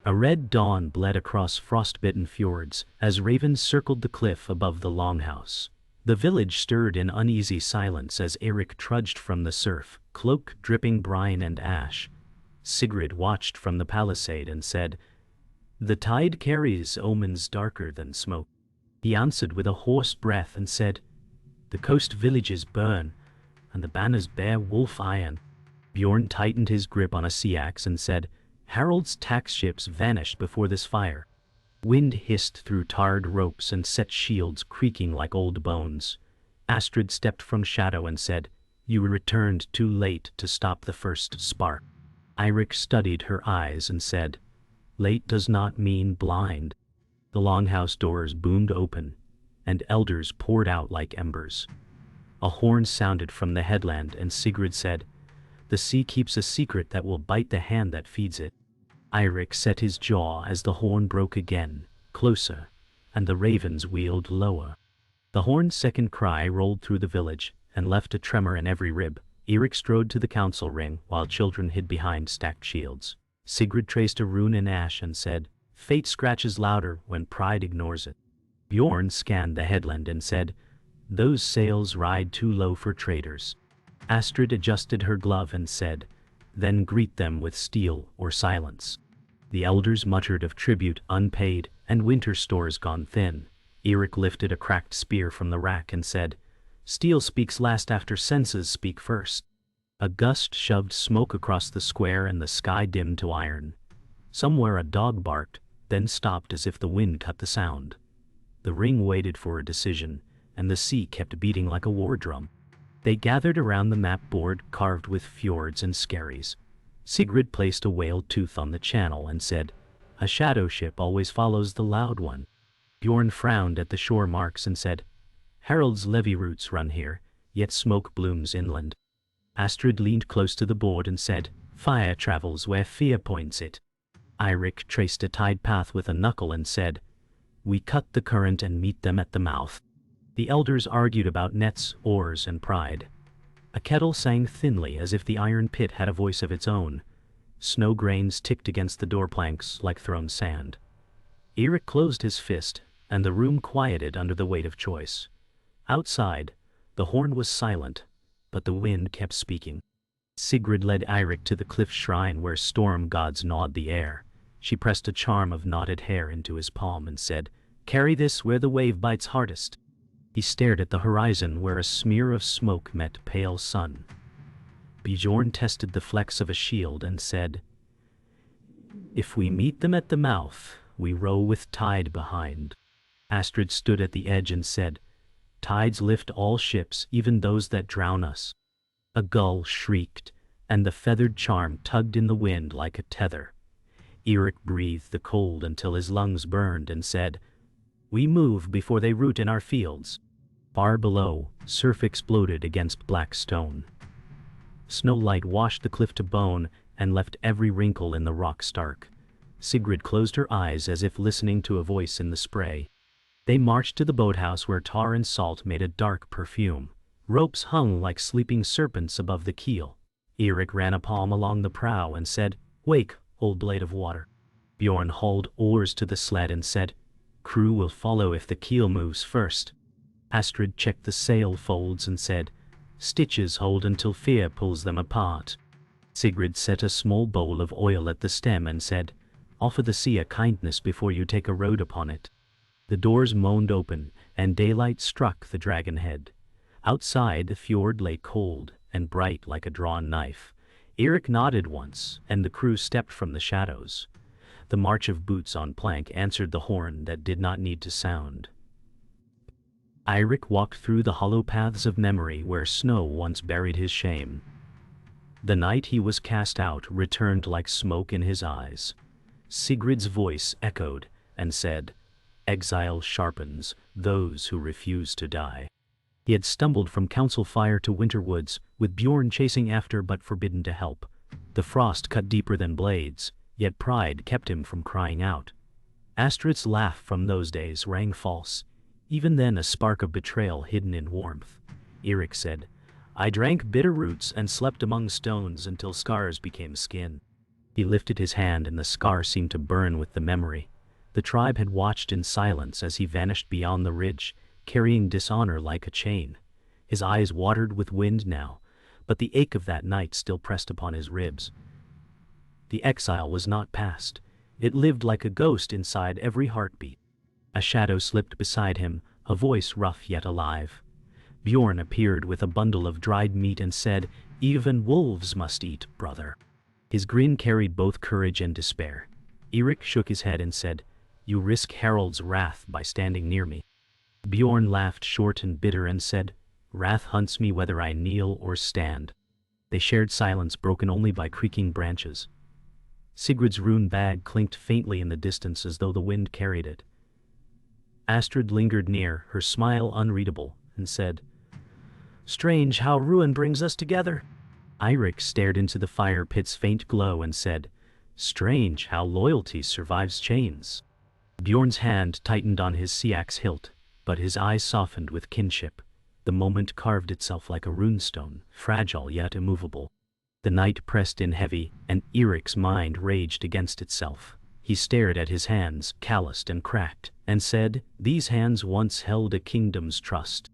A red dawn bled across frostbitten fjords as ravens circled the cliff above the longhouse. The village stirred in uneasy silence as Eirik trudged from the surf, cloak dripping brine and ash. Sigrid watched from the palisade and said, "The tide carries omens darker than smoke." He answered with a hoarse breath and said, "The coast villages burn, and the banners bear wolf iron." Bjorn tightened his grip on a sea axe and said, "Harald's tax ships vanished before this fire." Wind hissed through tarred ropes and set shields creaking like old bones. Astrid stepped from shadow and said, "You returned too late to stop the first spark." Eirik studied her eyes and said, "Late does not mean blind." The longhouse doors boomed open, and elders poured out like embers. A horn sounded from the headland and Sigrid said, "The sea keeps a secret that will bite the hand that feeds it." Eirik set his jaw as the horn broke again, closer, and the ravens wheeled lower. The horn's second cry rolled through the village and left a tremor in every rib. Eirik strode to the council ring while children hid behind stacked shields. Sigrid traced a rune in ash and said, "Fate scratches louder when pride ignores it." Bjorn scanned the headland and said, "Those sails ride too low for traders." Astrid adjusted her glove and said, "Then greet them with steel or silence." The elders muttered of tribute unpaid and winter stores gone thin. Eirik lifted a cracked spear from the rack and said, "Steel speaks last after senses speak first." A gust shoved smoke across the square and the sky dimmed to iron. Somewhere a dog barked, then stopped as if the wind cut the sound. The ring waited for a decision, and the sea kept beating like a war drum. They gathered around the map board carved with fjords and skerries. Sigrid placed a whale tooth on the channel and said, "A shadow ship always follows the loud one." Bjorn frowned at the shore marks and said, "Harald's levy routes run here, yet smoke blooms inland." Astrid leaned close to the board and said, "Fire travels where fear points it." Eirik traced a tide path with a knuckle and said, "We cut the current and meet them at the mouth." The elders argued about nets, oars, and pride. A kettle sang thinly as if the iron pit had a voice of its own. Snow grains ticked against the door planks like thrown sand. Eirik closed his fist, and the room quieted under the weight of choice. Outside, the horn was silent, but the wind kept speaking. Sigrid led Eirik to the cliff shrine where storm gods gnawed the air. She pressed a charm of knotted hair into his palm and said, "Carry this where the wave bites hardest." He stared at the horizon where a smear of smoke met pale sun. Bjorn tested the flex of a shield and said, "If we meet them at the mouth, we row with tide behind." Astrid stood at the edge and said, "Tides lift all ships, even those that drown us." A gull shrieked, and the feathered charm tugged in the wind like a tether. Eirik breathed the cold until his lungs burned and said, "We move before they root in our fields." Far below, surf exploded against black stone. Snowlight washed the cliff to bone and left every wrinkle in the rock stark. Sigrid closed her eyes as if listening to a voice in the spray. They marched to the boathouse where tar and salt made a dark perfume. Ropes hung like sleeping serpents above the keel. Eirik ran a palm along the prow and said, "Wake, old blade of water." Bjorn hauled oars to the sled and said, "Crew will follow if the keel moves first." Astrid checked the sail folds and said, "Stitches hold until fear pulls them apart." Sigrid set a small bowl of oil at the stem and said, "Offer the sea a kindness before you take a road upon it." The doors moaned open, and daylight struck the dragon head. Outside, the fjord lay cold and bright like a drawn knife. Eirik nodded once, and the crew stepped from the shadows. The march of boots on plank answered the horn that did not need to sound. Eirik walked through the hollow paths of memory where snow once buried his shame. The night he was cast out returned like smoke in his eyes. Sigrid's voice echoed and said, "Exile sharpens those who refuse to die." He had stumbled from council fire to winter woods, with Bjorn chasing after but forbidden to help. The frost cut deeper than blades, yet pride kept him from crying out. Astrid's laugh from those days rang false, even then a spark of betrayal hidden in warmth. Eirik said, "I drank bitter roots and slept among stones until scars became skin." He lifted his hand and the scar seemed to burn with the memory. The tribe had watched in silence as he vanished beyond the ridge, carrying dishonor like a chain. His eyes watered with wind now, but the ache of that night still pressed upon his ribs. The exile was not past. It lived like a ghost inside every heartbeat. A shadow slipped beside him, a voice rough yet alive. Bjorn appeared with a bundle of dried meat and said, "Even wolves must eat, brother." His grin carried both courage and despair. Eirik shook his head and said, "You risk Harald's wrath by standing near me." Bjorn laughed short and bitter and said, "Wrath hunts me whether I kneel or stand." They shared silence broken only by creaking branches. Sigurd's rune bag clinked faintly in the distance as though the wind carried it. Astrid lingered near, her smile unreadable, and said, "Strange how ruin brings us together." Eirik stared into the fire pit's faint glow and said, "Strange how loyalty survives chains." Bjorn's hand tightened on his sea axe hilt, but his eyes softened with kinship. The moment carved itself like a runestone, fragile yet immovable. The night pressed in heavy, and Eirik's mind raged against itself. He stared at his hands, calloused and cracked, and said, "These hands once held a kingdom's trust."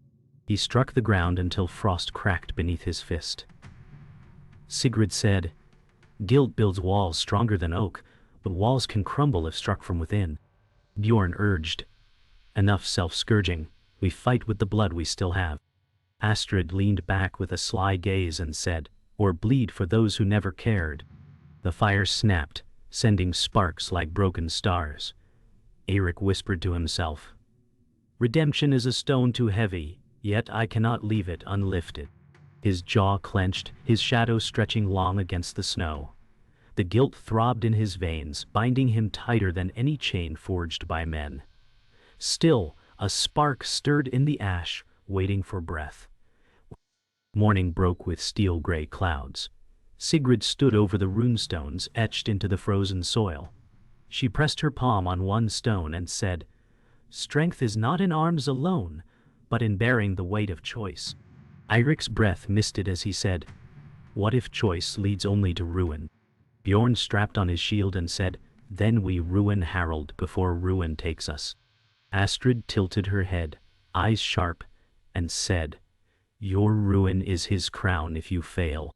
He struck the ground until frost cracked beneath his fist. Sigrid said, "Guilt builds walls stronger than oak, but walls can crumble if struck from within." Bjorn urged, "Enough self-scourging, we fight with the blood we still have." Astrid leaned back with a sly gaze and said, "Or bleed for those who never cared." The fire snapped, sending sparks like broken stars. Eirik whispered to himself, "Redemption is a stone too heavy, yet I cannot leave it unlifted." His jaw clenched, his shadow stretching long against the snow. The guilt throbbed in his veins, binding him tighter than any chain forged by men. Still, a spark stirred in the ash, waiting for breath. Morning broke with steel-gray clouds. Sigrid stood over the runestones etched into the frozen soil. She pressed her palm on one stone and said, "Strength is not in arms alone, but in bearing the weight of choice." Eirik's breath misted as he said, "What if choice leads only to ruin?" Bjorn strapped on his shield and said, "Then we ruin Harald before ruin takes us." Astrid tilted her head, eyes sharp, and said, "Your ruin is his crown if you fail."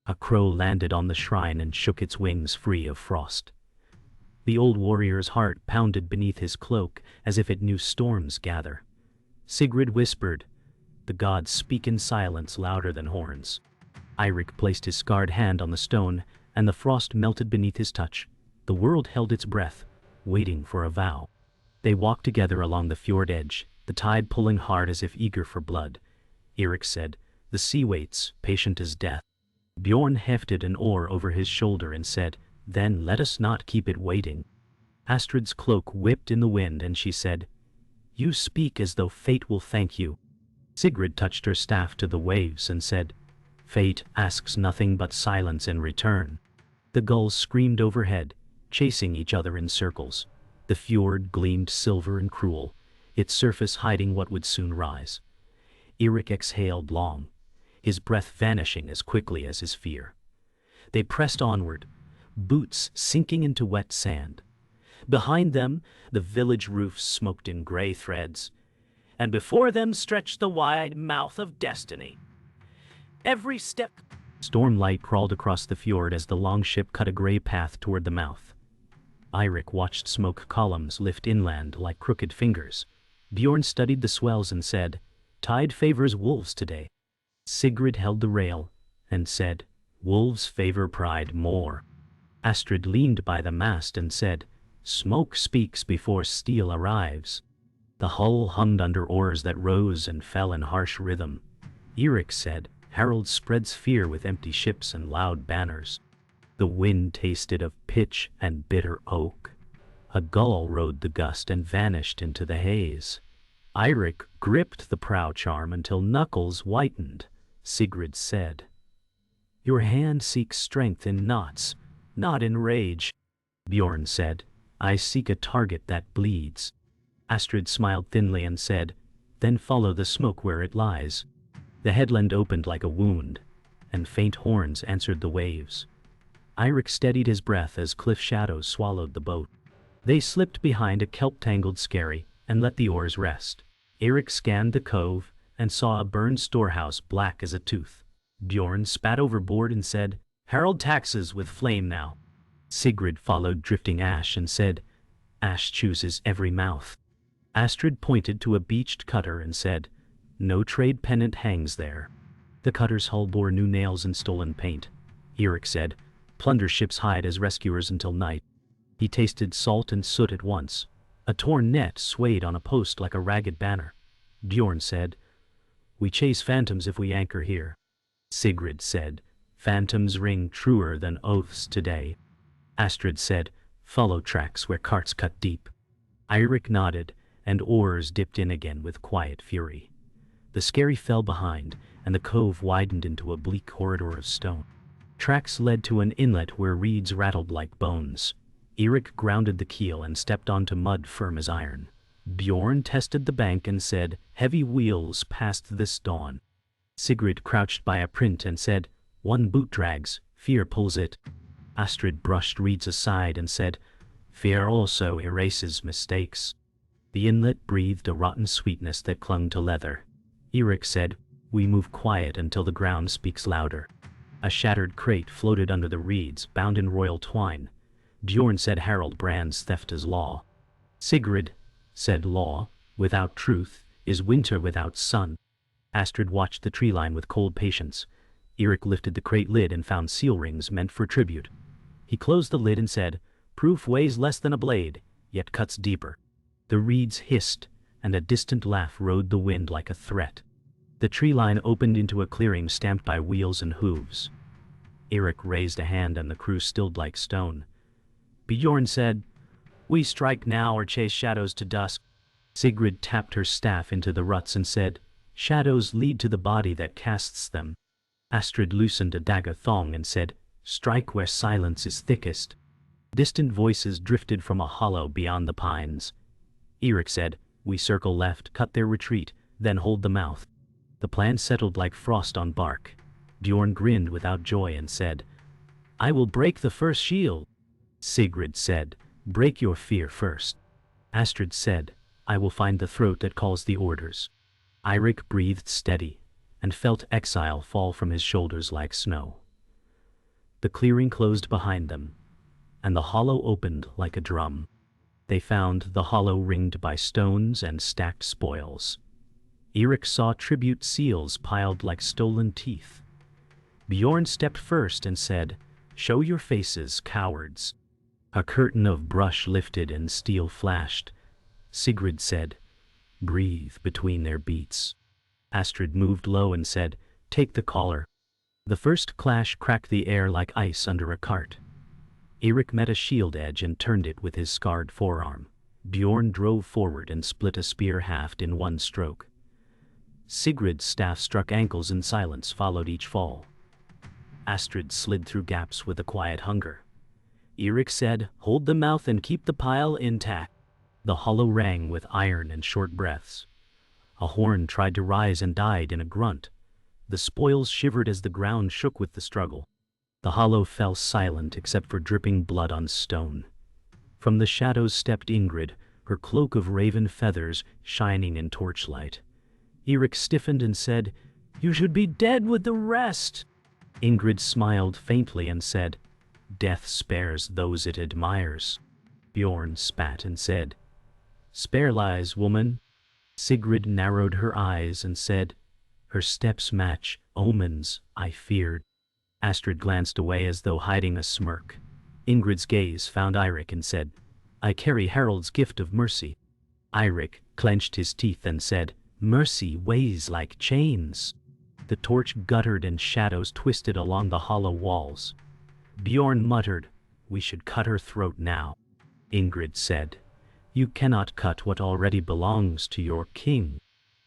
A crow landed on the shrine and shook its wings free of frost. The old warrior's heart pounded beneath his cloak as if it knew storms gather. Sigrid whispered, "The gods speak in silence louder than horns." Eirik placed his scarred hand on the stone, and the frost melted beneath his touch. The world held its breath, waiting for a vow. They walked together along the fjord edge, the tide pulling hard as if eager for blood. Eirik said, "The sea waits, patient as death." Bjorn hefted an oar over his shoulder and said, "Then let us not keep it waiting." Astrid's cloak whipped in the wind and she said, "You speak as though fate will thank you." Sigrid touched her staff to the waves and said, "Fate asks nothing but silence in return." The gulls screamed overhead, chasing each other in circles. The fjord gleamed silver and cruel, its surface hiding what would soon rise. Eirik exhaled long, his breath vanishing as quickly as his fear. They pressed onward, boots sinking into wet sand. Behind them, the village roofs smoked in gray threads, and before them stretched the wide mouth of destiny. Every step, stormlight crawled across the fjord as the longship cut a gray path toward the mouth. Eirik watched smoke columns lift inland like crooked fingers. Bjorn studied the swells and said, "Tide favors wolves today." Sigrid held the rail and said, "Wolves favor pride more." Astrid leaned by the mast and said, "Smoke speaks before steel arrives." The hull hummed under oars that rose and fell in harsh rhythm. Eirik said, "Harald spreads fear with empty ships and loud banners." The wind tasted of pitch and bitter oak. A gull rode the gust and vanished into the haze. Eirik gripped the prow charm until knuckles whitened. Sigrid said, "Your hand seeks strength in knots, not in rage." Bjorn said, "I seek a target that bleeds." Astrid smiled thinly and said, "Then follow the smoke where it lies." The headland opened like a wound, and faint horns answered the waves. Eirik steadied his breath as cliff shadows swallowed the boat. They slipped behind a kelp-tangled skerry and let the oars rest. Eirik scanned the cove and saw a burned storehouse black as a tooth. Bjorn spat overboard and said, "Harald taxes with flame now." Sigrid followed drifting ash and said, "Ash chooses every mouth." Astrid pointed to a beached cutter and said, "No trade pennant hangs there." The cutter's hull bore new nails and stolen paint. Eirik said, "Plunder ships hide as rescuers until night." He tasted salt and soot at once. A torn net swayed on a post like a ragged banner. Bjorn said, "We chase phantoms if we anchor here." Sigrid said, "Phantoms ring truer than oaths today." Astrid said, "Follow tracks where carts cut deep." Eirik nodded, and oars dipped in again with quiet fury. The skerry fell behind, and the cove widened into a bleak corridor of stone. Tracks led to an inlet where reeds rattled like bones. Eirik grounded the keel and stepped onto mud firm as iron. Bjorn tested the bank and said, "Heavy wheels past this dawn." Sigrid crouched by a print and said, "One boot drags, fear pulls it." Astrid brushed reeds aside and said, "Fear also erases mistakes." The inlet breathed a rotten sweetness that clung to leather. Eirik said, "We move quiet until the ground speaks louder." A shattered crate floated under the reeds, bound in royal twine. Bjorn said Harald brands theft as law. Sigrid said, "Law, without truth, is winter without sun." Astrid watched the tree line with cold patience. Eirik lifted the crate lid and found seal rings meant for tribute. He closed the lid and said, "Proof weighs less than a blade, yet cuts deeper." The reeds hissed, and a distant laugh rode the wind like a threat. The tree line opened into a clearing stamped by wheels and hooves. Eirik raised a hand and the crew stilled like stone. Bjorn said, "We strike now or chase shadows to dusk." Sigrid tapped her staff into the ruts and said, "Shadows lead to the body that casts them." Astrid loosened a dagger thong and said, "Strike where silence is thickest." Distant voices drifted from a hollow beyond the pines. Eirik said, "We circle left, cut their retreat, then hold the mouth." The plan settled like frost on bark. Bjorn grinned without joy and said, "I will break the first shield." Sigrid said, "Break your fear first." Astrid said, "I will find the throat that calls the orders." Eirik breathed steady, and felt exile fall from his shoulders like snow. The clearing closed behind them, and the hollow opened like a drum. They found the hollow ringed by stones and stacked spoils. Eirik saw tribute seals piled like stolen teeth. Bjorn stepped first and said, "Show your faces, cowards." A curtain of brush lifted and steel flashed. Sigrid said, "Breathe between their beats." Astrid moved low and said, "Take the collar." The first clash cracked the air like ice under a cart. Eirik met a shield edge and turned it with his scarred forearm. Bjorn drove forward and split a spear haft in one stroke. Sigrid's staff-struck ankles in silence followed each fall. Astrid slid through gaps with a quiet hunger. Eirik said, "Hold the mouth and keep the pile intact." The hollow rang with iron and short breaths. A horn tried to rise and died in a grunt. The spoils shivered as the ground shook with the struggle. The hollow fell silent except for dripping blood on stone. From the shadows stepped Ingrid, her cloak of raven feathers shining in torchlight. Eirik stiffened and said, "You should be dead with the rest." Ingrid smiled faintly and said, "Death spares those it admires." Bjorn spat and said, "Spare lies, woman." Sigrid narrowed her eyes and said, "Her steps match omens I feared." Astrid glanced away as though hiding a smirk. Ingrid's gaze found Eirik and said, "I carry Harald's gift of mercy." Eirik clenched his teeth and said, "Mercy weighs like chains." The torch guttered and shadows twisted along the hollow walls. Bjorn muttered, "We should cut her throat now." Ingrid said, "You cannot cut what already belongs to your king."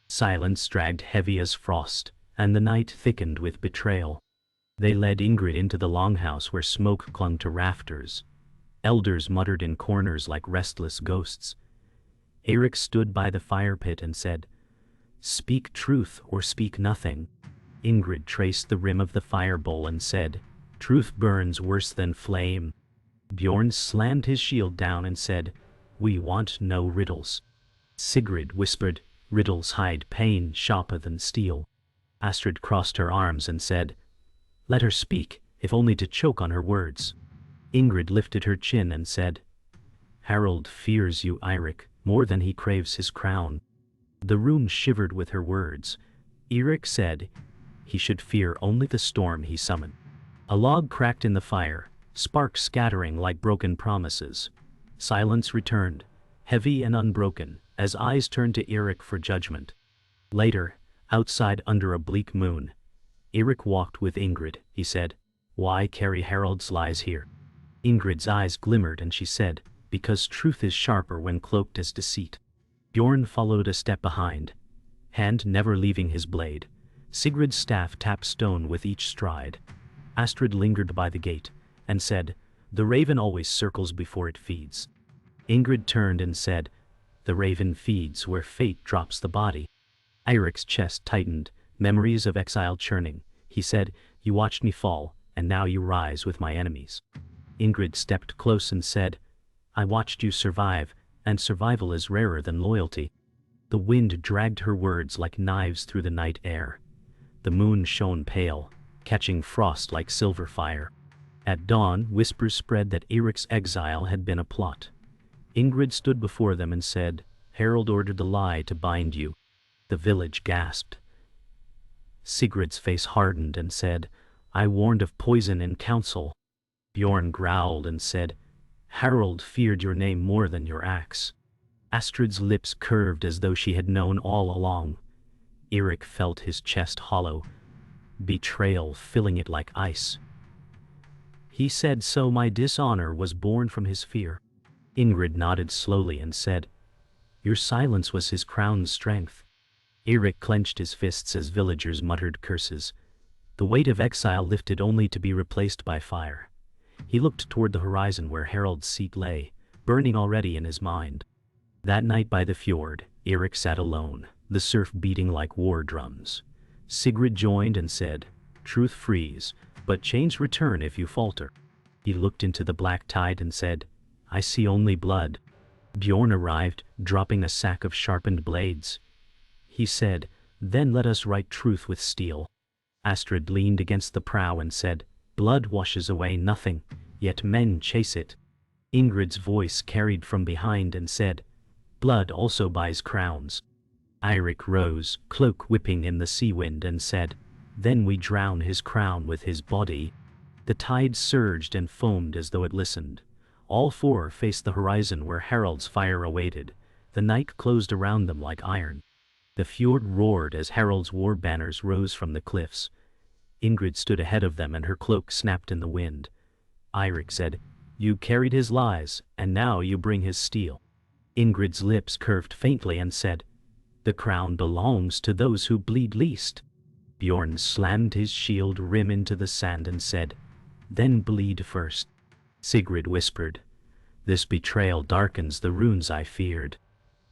Silence dragged heavy as frost, and the night thickened with betrayal. They led Ingrid into the longhouse where smoke clung to rafters. Elders muttered in corners like restless ghosts. Eirik stood by the fire pit and said, "Speak truth or speak nothing." Ingrid traced the rim of the fire bowl and said, Truth burns worse than flame. Bjorn slammed his shield down and said, "We want no riddles." Sigrid whispered, "Riddles hide pain sharper than steel." Astrid crossed her arms and said, "Let her speak, if only to choke on her words." Ingrid lifted her chin and said, "Harold fears you, Eirik, more than he craves his crown." The room shivered with her words. Eirik said, "He should fear only the storm he summoned." A log cracked in the fire, sparks scattering like broken promises. Silence returned, heavy and unbroken, as eyes turned to Eirik for judgment. Later, outside under a bleak moon, Eirik walked with Ingrid. He said, "Why carry Harold's lies here?" Ingrid's eyes glimmered and she said, "Because truth is sharper when cloaked as deceit." Bjorn followed a step behind, hand never leaving his blade. Sigrid's staff tapped stone with each stride. Astrid lingered by the gate and said, "The raven always circles before it feeds." Ingrid turned and said, "The raven feeds where fate drops the body." Eirik's chest tightened, memories of exile churning. He said, "You watched me fall, and now you rise with my enemies." Ingrid stepped close and said, "I watched you survive, and survival is rarer than loyalty." The wind dragged her words like knives through the night air. The moon shone pale, catching frost like silver fire. At dawn, whispers spread that Eirik's exile had been a plot. Ingrid stood before them and said, "Harold ordered the lie to bind you." The village gasped. Sigrid's face hardened and said, "I warned of poison in council." Bjorn growled and said, "Harold feared your name more than your axe." Astrid's lips curved as though she had known all along. Eirik felt his chest hollow, betrayal filling it like ice. He said, "So my dishonor was born from his fear." Ingrid nodded slowly and said, "Your silence was his crown's strength." Eirik clenched his fists as villagers muttered curses. The weight of exile lifted only to be replaced by fire. He looked toward the horizon where Harold's seat lay, burning already in his mind. That night by the fjord, Eirik sat alone, the surf beating like war drums. Sigrid joined and said, "Truth frees, but change return if you falter." He looked into the black tide and said, "I see only blood." Bjorn arrived, dropping a sack of sharpened blades. He said, "Then let us write truth with steel." Astrid leaned against the prow and said, "Blood washes away nothing, yet men chase it." Ingrid's voice carried from behind and said, "Blood also buys crowns." Eirik rose, cloak whipping in the sea wind, and said, "Then we drown his crown with his body." The tide surged and foamed as though it listened. All four faced the horizon where Harold's fire awaited. The night closed around them like iron. The fjord roared as Harold's war banners rose from the cliffs. Ingrid stood ahead of them and her cloak snapped in the wind. Eirik said, "You carried his lies, and now you bring his steel." Ingrid's lips curved faintly and said, "The crown belongs to those who bleed least." Bjorn slammed his shield rim into the sand and said, "Then bleed first." Sigrid whispered, "This betrayal darkens the runes I feared."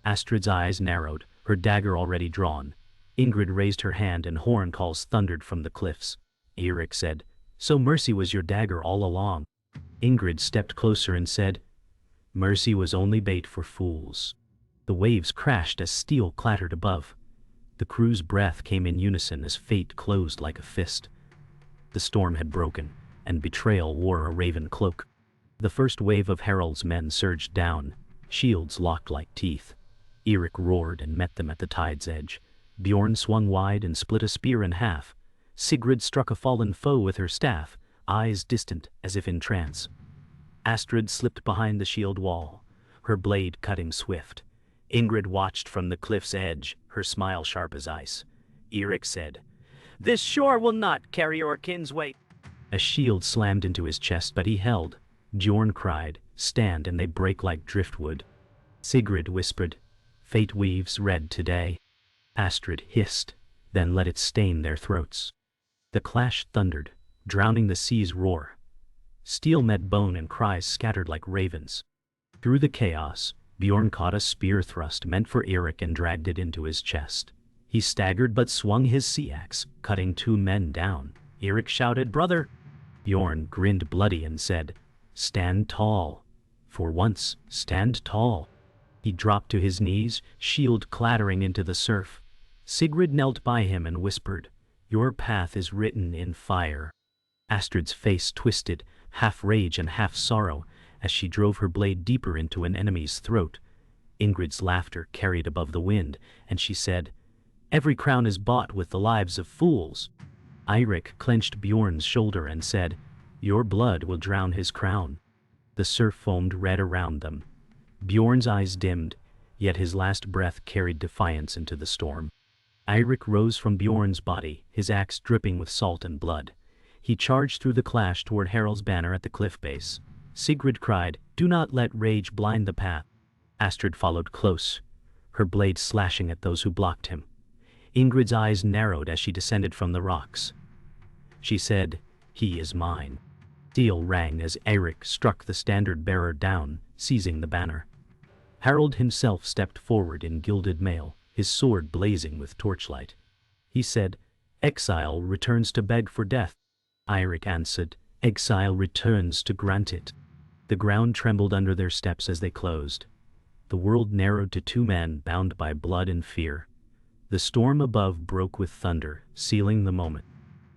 Astrid's eyes narrowed, her dagger already drawn. Ingrid raised her hand and horn calls thundered from the cliffs. Eirik said, "So mercy was your dagger all along." Ingrid stepped closer and said, "Mercy was only bait for fools." The waves crashed as steel clattered above. The crew's breath came in unison as fate closed like a fist. The storm had broken, and betrayal wore a raven cloak. The first wave of Harold's men surged down, shields locked like teeth. Eirik roared and met them at the tide's edge. Bjorn swung wide and split a spear in half. Sigrid struck a fallen foe with her staff, eyes distant as if in trance. Astrid slipped behind the shield wall, her blade cutting swift. Ingrid watched from the cliff's edge, her smile sharp as ice. Eirik said, "This shore will not carry your kin's weight." A shield slammed into his chest, but he held. Bjorn cried, "Stand and they break like driftwood." Sigrid whispered, "Fate weaves red today." Astrid hissed, "Then let it stain their throats." The clash thundered, drowning the sea's roar. Steel met bone and cries scattered like ravens. Through the chaos, Bjorn caught a spear thrust meant for Eirik and dragged it into his chest. He staggered but swung his sea axe, cutting two men down. Eirik shouted, "Brother!" Bjorn grinned bloody and said, "Stand tall. For once, stand tall." He dropped to his knees, shield clattering into the surf. Sigrid knelt by him and whispered, "Your path is written in fire." Astrid's face twisted, half rage and half sorrow, as she drove her blade deeper into an enemy's throat. Ingrid's laughter carried above the wind, and she said, "Every crown is bought with the lives of fools." Eirik clenched Bjorn's shoulder and said, "Your blood will drown his crown." The surf foamed red around them. Bjorn's eyes dimmed, yet his last breath carried defiance into the storm. Eirik rose from Bjorn's body, his axe dripping with salt and blood. He charged through the clash toward Harald's banner at the cliff base. Sigrid cried, "Do not let rage blind the path." Astrid followed close, her blade slashing at those who blocked him. Ingrid's eyes narrowed as she descended from the rocks. She said, "He is mine." Steel rang as Eirik struck the standard-bearer down, seizing the banner. Harald himself stepped forward in gilded mail, his sword blazing with torchlight. He said, "Exile returns to beg for death." Eirik answered, "Exile returns to grant it." The ground trembled under their steps as they closed. The world narrowed to two men bound by blood and fear. The storm above broke with thunder, sealing the moment.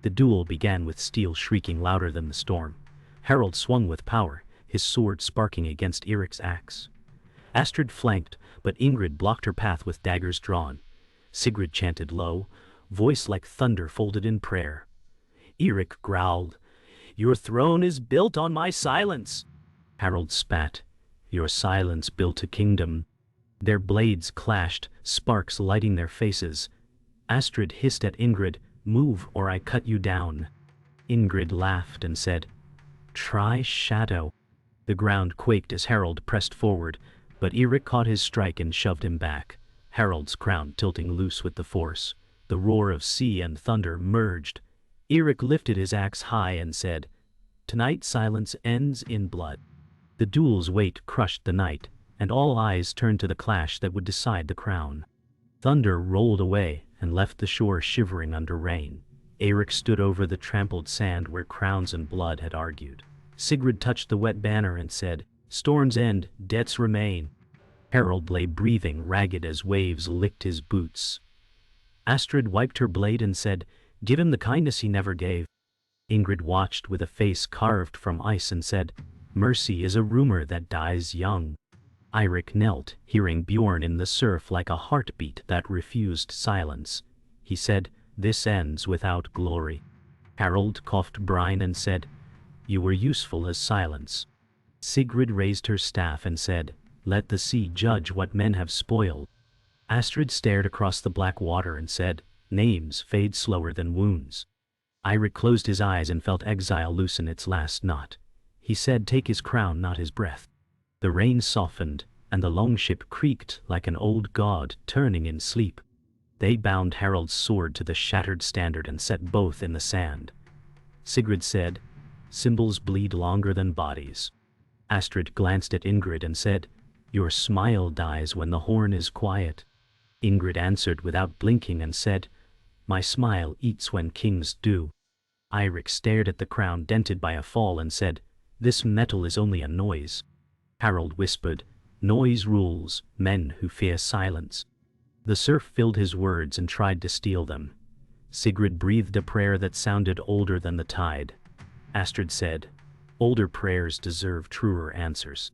The duel began with steel shrieking louder than the storm. Harald swung with power, his sword sparking against Eirik's axe. Astrid flanked, but Ingrid blocked her path with daggers drawn. Sigrid chanted low, voice like thunder folded in prayer. Eirik growled, "Your throne is built on my silence." Harald spat, "Your silence built a kingdom." Their blades clashed, sparks lighting their faces. Astrid hissed at Ingrid, "Move or I cut you down." Ingrid laughed and said, "Try shadow." The ground quaked as Harald pressed forward, but Eirik caught his strike and shoved him back, Harald's crown tilting loose with the force. The roar of sea and thunder merged. Eirik lifted his axe high and said, "Tonight silence ends in blood." The duel's weight crushed the night, and all eyes turned to the clash that would decide the crown. Thunder rolled away and left the shore shivering under rain. Eirik stood over the trampled sand where crowns and blood had argued. Sigrid touched the wet banner and said, "Storms end, debts remain." Harald lay breathing ragged as waves licked his boots. Astrid wiped her blade and said, "Give him the kindness he never gave." Ingrid watched with a face carved from ice and said, "Mercy is a rumor that dies young." Eirik knelt, hearing Bjorn in the surf like a heartbeat that refused silence. He said, "This ends without glory." Harald coughed brine and said, "You were useful as silence." Sigrid raised her staff and said, "Let the sea judge what men have spoiled." Astrid stared across the black water and said, "Names fade slower than wounds." Eirik closed his eyes and felt exile loosen its last knot. He said, "Take his crown, not his breath." The rain softened, and the longship creaked like an old god turning in sleep. They bound Harald's sword to the shattered standard and set both in the sand. Sigrid said, "Symbols bleed longer than bodies." Astrid glanced at Ingrid and said, "Your smile dies when the horn is quiet." Ingrid answered without blinking and said, "My smile eats when kings do." Eirik stared at the crown dented by a fall and said, "This metal is only a noise." Harald whispered, "Noise rules, men who fear silence." The surf filled his words and tried to steal them. Sigrid breathed a prayer that sounded older than the tide. Astrid said, "Older prayers deserve truer answers."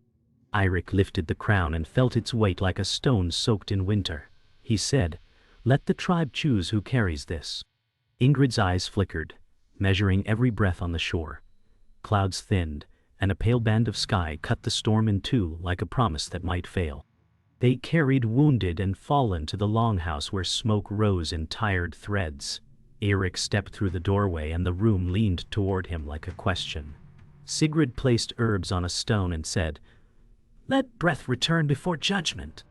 Eirik lifted the crown and felt its weight like a stone soaked in winter. He said, "Let the tribe choose who carries this." Ingrid's eyes flickered, measuring every breath on the shore. Clouds thinned, and a pale band of sky cut the storm in two like a promise that might fail. They carried wounded and fallen to the longhouse where smoke rose in tired threads. Eirik stepped through the doorway and the room leaned toward him like a question. Sigrid placed herbs on a stone and said, "Let breath return before judgment."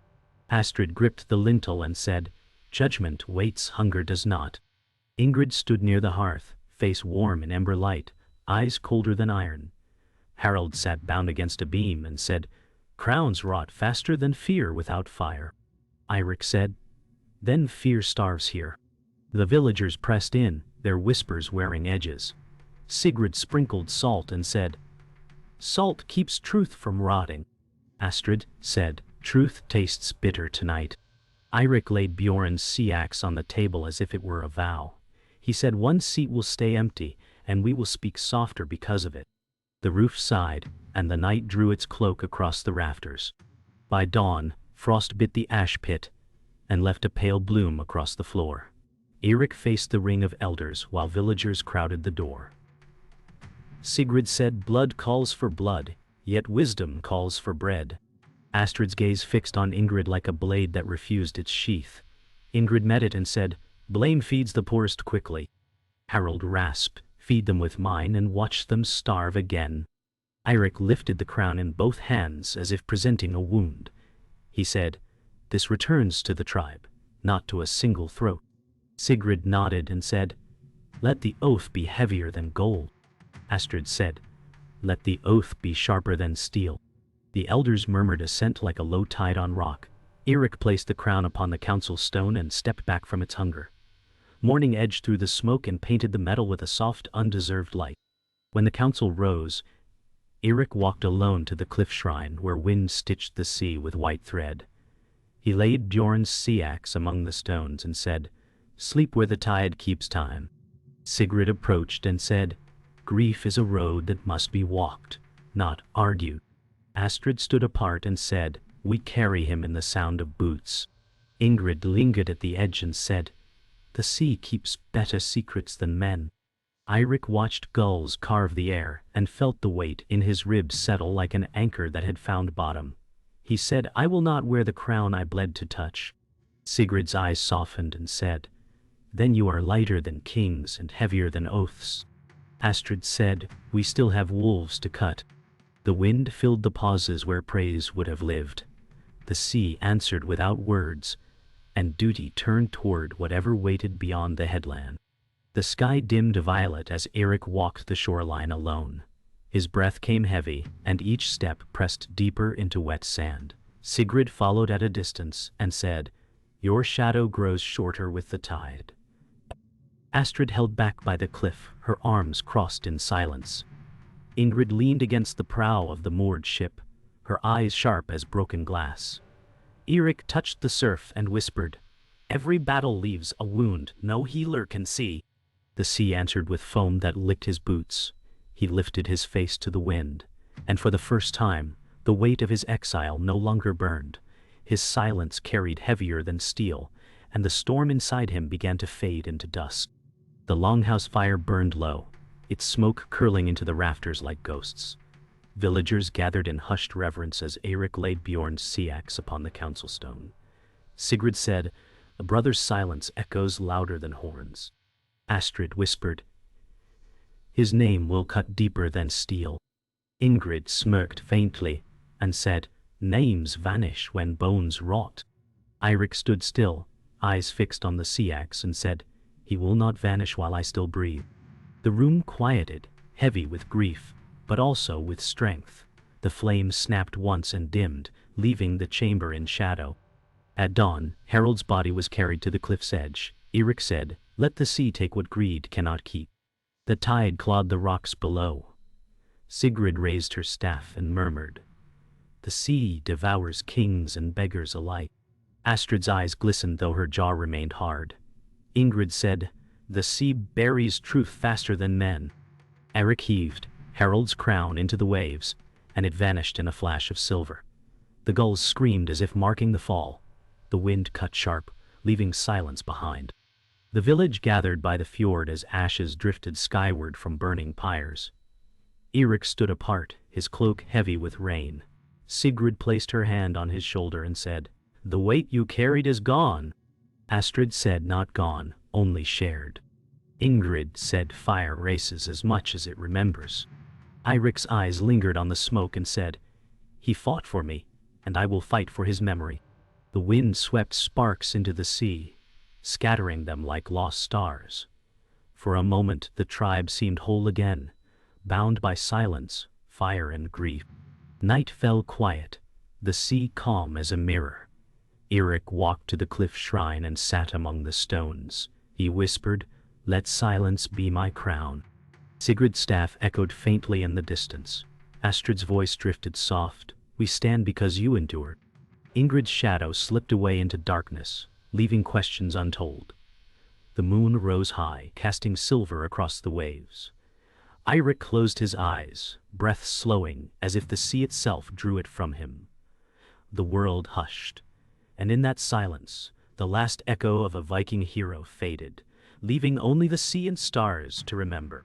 Astrid gripped the lintel and said, "Judgment waits, hunger does not." Ingrid stood near the hearth, face warm in ember light, eyes colder than iron. Harald sat bound against a beam and said, "Crowns rot faster than fear without fire." Eirik said, "Then fear starves here." The villagers pressed in, their whispers wearing edges. Sigrid sprinkled salt and said, "Salt keeps truth from rotting." Astrid said, "Truth tastes bitter tonight." Eirik laid Bjorn's sea axe on the table as if it were a vow. He said, "One seat will stay empty, and we will speak softer because of it." The roof sighed, and the night drew its cloak across the rafters. By dawn, frost bit the ash pit, and left a pale bloom across the floor. Eirik faced the ring of elders while villagers crowded the door. Sigrid said, "Blood calls for blood, yet wisdom calls for bread." Astrid's gaze fixed on Ingrid like a blade that refused its sheath. Ingrid met it and said, "Blame feeds the poorest quickly." Harald rasped, "Feed them with mine and watch them starve again." Eirik lifted the crown in both hands as if presenting a wound. He said, "This returns to the tribe, not to a single throat." Sigrid nodded and said, "Let the oath be heavier than gold." Astrid said, "Let the oath be sharper than steel." The elders murmured assent like a low tide on rock. Eirik placed the crown upon the council stone and stepped back from its hunger. Morning edged through the smoke and painted the metal with a soft, undeserved light. When the council rose, Eirik walked alone to the cliff shrine where wind stitched the sea with white thread. He laid Bjorn's sea axe among the stones and said, "Sleep where the tide keeps time." Sigrid approached and said, "Grief is a road that must be walked, not argued." Astrid stood apart and said, "We carry him in the sound of boots." Ingrid lingered at the edge and said, "The sea keeps better secrets than men." Eirik watched gulls carve the air and felt the weight in his ribs settle like an anchor that had found bottom. He said, "I will not wear the crown I bled to touch." Sigrid's eyes softened and said, "Then you are lighter than kings and heavier than oaths." Astrid said, "We still have wolves to cut." The wind filled the pauses where praise would have lived. The sea answered without words, and duty turned toward whatever waited beyond the headland. The sky dimmed violet as Eirik walked the shoreline alone. His breath came heavy, and each step pressed deeper into wet sand. Sigrid followed at a distance and said, "Your shadow grows shorter with the tide." Astrid held back by the cliff, her arms crossed in silence. Ingrid leaned against the prow of the moored ship, her eyes sharp as broken glass. Eirik touched the surf and whispered, "Every battle leaves a wound no healer can see." The sea answered with foam that licked his boots. He lifted his face to the wind, and for the first time, the weight of his exile no longer burned. His silence carried heavier than steel, and the storm inside him began to fade into dusk. The longhouse fire burned low, its smoke curling into the rafters like ghosts. Villagers gathered in hushed reverence as Eirik laid Bjorn's sea axe upon the council stone. Sigrid said, "A brother's silence echoes louder than horns." Astrid whispered, "His name will cut deeper than steel." Ingrid smirked faintly and said, "Names vanish when bones rot." Eirik stood still, eyes fixed on the sea axe, and said, "He will not vanish while I still breathe." The room quieted, heavy with grief, but also with strength. The flame snapped once and dimmed, leaving the chamber in shadow. At dawn, Harald's body was carried to the cliff's edge. Eirik said, "Let the sea take what greed cannot keep." The tide clawed the rocks below. Sigrid raised her staff and murmured, "The sea devours kings and beggars alike." Astrid's eyes glistened though her jaw remained hard. Ingrid said, "The sea buries truth faster than men." Eirik heaved Harald's crown into the waves, and it vanished in a flash of silver. The gulls screamed as if marking the fall. The wind cut sharp, leaving silence behind. The village gathered by the fjord as ashes drifted skyward from burning pyres. Eirik stood apart, his cloak heavy with rain. Sigrid placed her hand on his shoulder and said, "The weight you carried is gone." Astrid said, "Not gone, only shared." Ingrid said, "Fire races as much as it remembers." Eirik's eyes lingered on the smoke and said, "He fought for me, and I will fight for his memory." The wind swept sparks into the sea, scattering them like lost stars. For a moment the tribe seemed whole again, bound by silence, fire and grief. Night fell quiet, the sea calm as a mirror. Eirik walked to the cliff shrine and sat among the stones. He whispered, "Let silence be my crown." Sigrid's staff echoed faintly in the distance. Astrid's voice drifted soft. We stand because you endured. Ingrid's shadow slipped away into darkness, leaving questions untold. The moon rose high, casting silver across the waves. Eirik closed his eyes, breath slowing as if the sea itself drew it from him. The world hushed, and in that silence, the last echo of a Viking hero faded, leaving only the sea and stars to remember.